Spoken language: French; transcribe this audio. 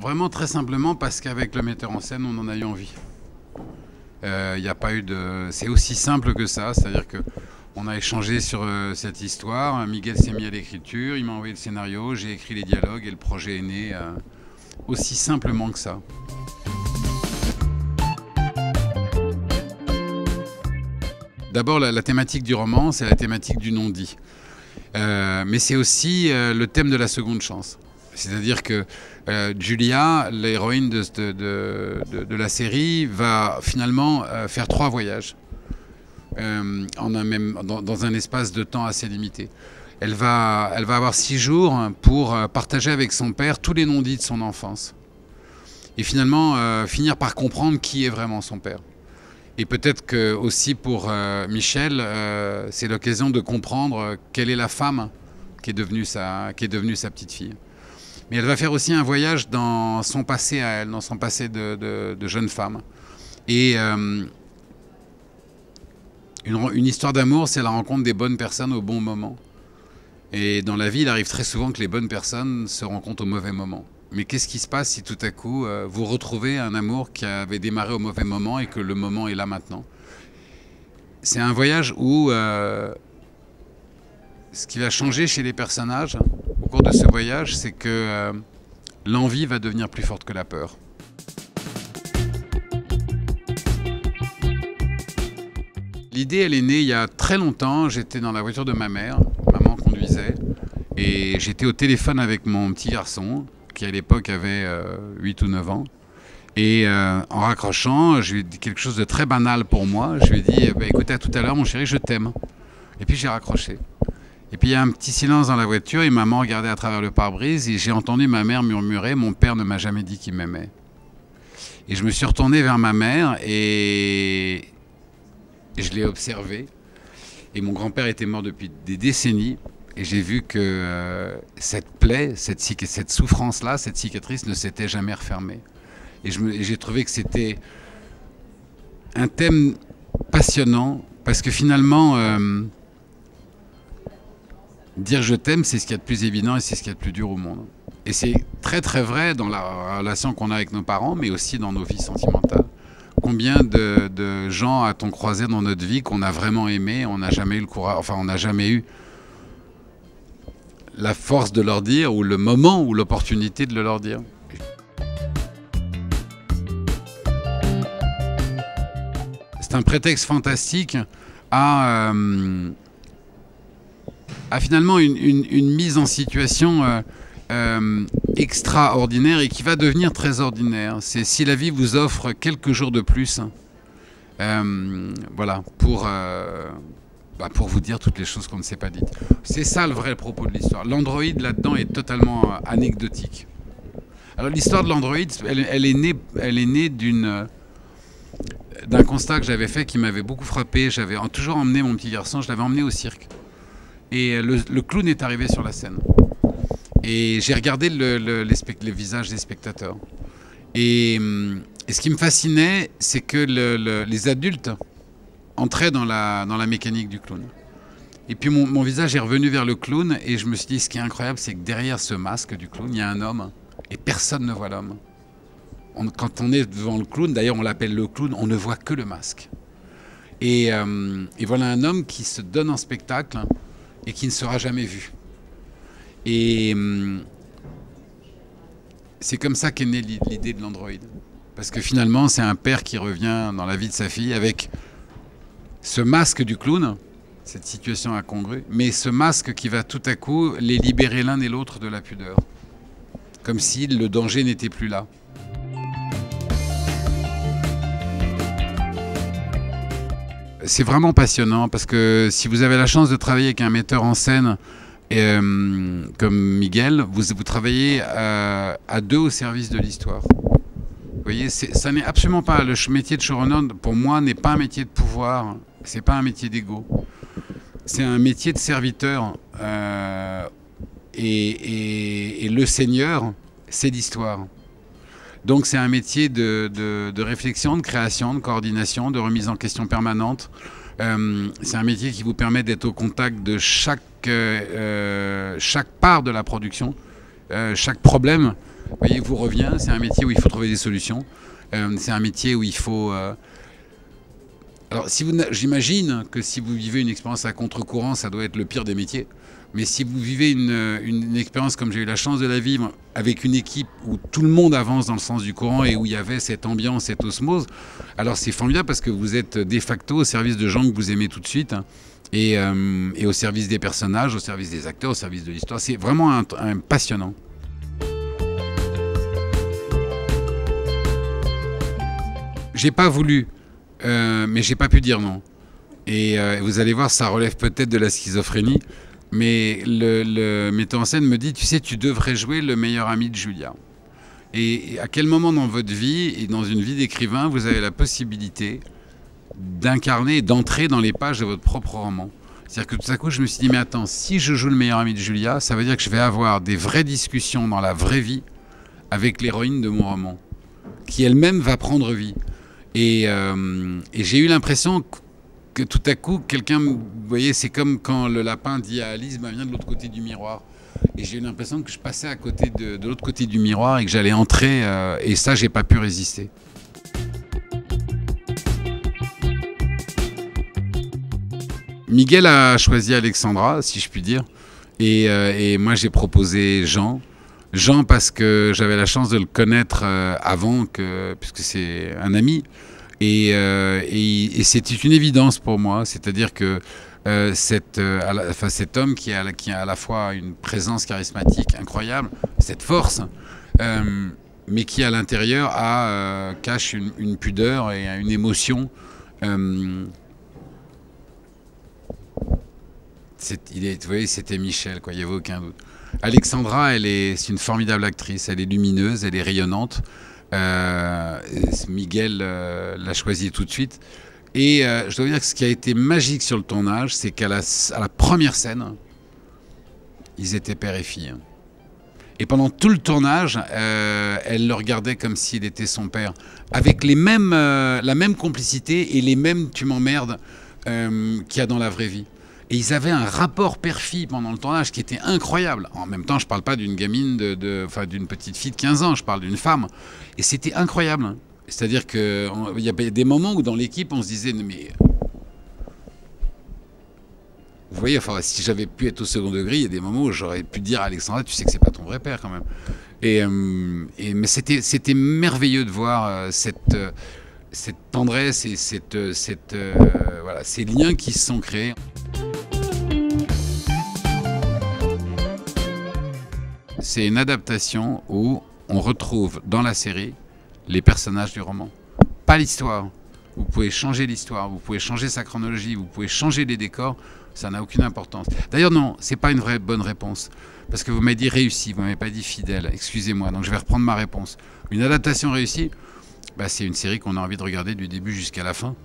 vraiment très simplement parce qu'avec le metteur en scène, on en a eu envie. Il n'y a pas eu de... C'est aussi simple que ça, c'est-à-dire que on a échangé sur cette histoire. Miguel s'est mis à l'écriture, il m'a envoyé le scénario, j'ai écrit les dialogues et le projet est né aussi simplement que ça. D'abord, la thématique du roman, c'est la thématique du non-dit. Mais c'est aussi le thème de la seconde chance. C'est-à-dire que Julia, l'héroïne de la série, va finalement faire 3 voyages dans un espace de temps assez limité. Elle va avoir 6 jours pour partager avec son père tous les non-dits de son enfance. Et finalement finir par comprendre qui est vraiment son père. Et peut-être que aussi pour Michel, c'est l'occasion de comprendre quelle est la femme qui est devenue sa petite fille. Mais elle va faire aussi un voyage dans son passé à elle, dans son passé de jeune femme. Et une histoire d'amour, c'est la rencontre des bonnes personnes au bon moment. Et dans la vie, il arrive très souvent que les bonnes personnes se rencontrent au mauvais moment. Mais qu'est-ce qui se passe si tout à coup, vous retrouvez un amour qui avait démarré au mauvais moment et que le moment est là maintenant? C'est un voyage où ce qui va changer chez les personnages au cours de ce voyage, c'est que l'envie va devenir plus forte que la peur. L'idée, elle est née il y a très longtemps. J'étais dans la voiture de ma mère, maman conduisait, et j'étais au téléphone avec mon petit garçon, qui à l'époque avait 8 ou 9 ans. Et en raccrochant, je lui ai dit quelque chose de très banal pour moi. Je lui ai dit bah, écoute, à tout à l'heure mon chéri, je t'aime. Et puis j'ai raccroché. Et puis il y a un petit silence dans la voiture et maman regardait à travers le pare-brise et j'ai entendu ma mère murmurer mon père ne m'a jamais dit qu'il m'aimait. Et je me suis retourné vers ma mère et je l'ai observé. Et mon grand-père était mort depuis des décennies. Et j'ai vu que cette plaie, cette souffrance-là, cette cicatrice ne s'était jamais refermée. Et j'ai trouvé que c'était un thème passionnant parce que finalement, dire je t'aime, c'est ce qu'il y a de plus évident et c'est ce qu'il y a de plus dur au monde. Et c'est très très vrai dans la relation qu'on a avec nos parents, mais aussi dans nos vies sentimentales. Combien de gens a-t-on croisé dans notre vie qu'on a vraiment aimé, on n'a jamais eu le courage, enfin on n'a jamais eu la force de leur dire, ou le moment, ou l'opportunité de le leur dire. C'est un prétexte fantastique à finalement une mise en situation extraordinaire et qui va devenir très ordinaire. C'est si la vie vous offre quelques jours de plus, voilà, pour vous dire toutes les choses qu'on ne s'est pas dites. C'est ça le vrai propos de l'histoire. L'androïde là-dedans est totalement anecdotique. Alors l'histoire de l'androïde, elle est née d'un constat que j'avais fait qui m'avait beaucoup frappé. J'avais toujours emmené mon petit garçon, je l'avais emmené au cirque. Et le clown est arrivé sur la scène. Et j'ai regardé les visages des spectateurs. Et ce qui me fascinait, c'est que les adultes entraient dans la mécanique du clown. Et puis mon visage est revenu vers le clown et je me suis dit, ce qui est incroyable, c'est que derrière ce masque du clown, il y a un homme et personne ne voit l'homme. Quand on est devant le clown, d'ailleurs on l'appelle le clown, on ne voit que le masque. Et voilà un homme qui se donne en spectacle et qui ne sera jamais vu. Et c'est comme ça qu'est née l'idée de l'androïde. Parce que finalement, c'est un père qui revient dans la vie de sa fille avec ce masque du clown, cette situation incongrue, mais ce masque qui va tout à coup les libérer l'un et l'autre de la pudeur. Comme si le danger n'était plus là. C'est vraiment passionnant parce que si vous avez la chance de travailler avec un metteur en scène comme Miguel, vous travaillez à deux au service de l'histoire. Vous voyez, ça n'est absolument pas le métier de showrunner. Pour moi, n'est pas un métier de pouvoir, c'est pas un métier d'ego. C'est un métier de serviteur. Et le Seigneur, c'est l'histoire. Donc c'est un métier de réflexion, de création, de coordination, de remise en question permanente. C'est un métier qui vous permet d'être au contact de chaque part de la production, chaque problème voyez, vous revient. C'est un métier où il faut trouver des solutions. C'est un métier où il faut... Alors, j'imagine que si vous vivez une expérience à contre-courant, ça doit être le pire des métiers. Mais si vous vivez une expérience comme j'ai eu la chance de la vivre, avec une équipe où tout le monde avance dans le sens du courant et où il y avait cette ambiance, cette osmose, alors c'est formidable parce que vous êtes de facto au service de gens que vous aimez tout de suite, hein, et au service des personnages, au service des acteurs, au service de l'histoire. C'est vraiment un passionnant. J'ai pas voulu, mais j'ai pas pu dire non. Et vous allez voir, ça relève peut-être de la schizophrénie. Mais le metteur en scène me dit, tu sais, tu devrais jouer le meilleur ami de Julia. Et à quel moment dans votre vie, et dans une vie d'écrivain, vous avez la possibilité d'incarner, d'entrer dans les pages de votre propre roman? C'est-à-dire que tout à coup, je me suis dit, mais attends, si je joue le meilleur ami de Julia, ça veut dire que je vais avoir des vraies discussions dans la vraie vie avec l'héroïne de mon roman, qui elle-même va prendre vie. Et j'ai eu l'impression que tout à coup, quelqu'un, vous voyez, c'est comme quand le lapin dit à Alice, bah, viens de l'autre côté du miroir. Et j'ai eu l'impression que je passais à côté de l'autre côté du miroir et que j'allais entrer, et ça, j'ai pas pu résister. Miguel a choisi Alexandra, si je puis dire, et moi j'ai proposé Jean. Jean parce que j'avais la chance de le connaître avant, puisque c'est un ami. Et c'était une évidence pour moi, c'est-à-dire que cet homme qui a à la fois une présence charismatique incroyable, cette force, mais qui à l'intérieur cache une pudeur et une émotion. Vous voyez, c'était Michel, quoi, il n'y avait aucun doute. Alexandra, c'est une formidable actrice, elle est lumineuse, elle est rayonnante. Miguel l'a choisi tout de suite. Et je dois vous dire que ce qui a été magique sur le tournage, c'est qu'à la première scène, ils étaient père et fille. Et pendant tout le tournage, elle le regardait comme s'il était son père, avec la même complicité et les mêmes tu m'emmerdes qu'il y a dans la vraie vie. Et ils avaient un rapport père-fille pendant le tournage qui était incroyable. En même temps, je ne parle pas d'une gamine, d'une petite fille de 15 ans, je parle d'une femme. Et c'était incroyable. C'est-à-dire qu'il y a des moments où dans l'équipe, on se disait, mais... Vous voyez, enfin, si j'avais pu être au second degré, il y a des moments où j'aurais pu dire à Alexandra, tu sais que c'est pas ton vrai père quand même. Mais c'était merveilleux de voir cette tendresse et voilà, ces liens qui se sont créés. C'est une adaptation où on retrouve dans la série les personnages du roman, pas l'histoire. Vous pouvez changer l'histoire, vous pouvez changer sa chronologie, vous pouvez changer les décors, ça n'a aucune importance. D'ailleurs non, c'est pas une vraie bonne réponse, parce que vous m'avez dit réussi, vous m'avez pas dit fidèle, excusez-moi, donc je vais reprendre ma réponse. Une adaptation réussie, bah, c'est une série qu'on a envie de regarder du début jusqu'à la fin.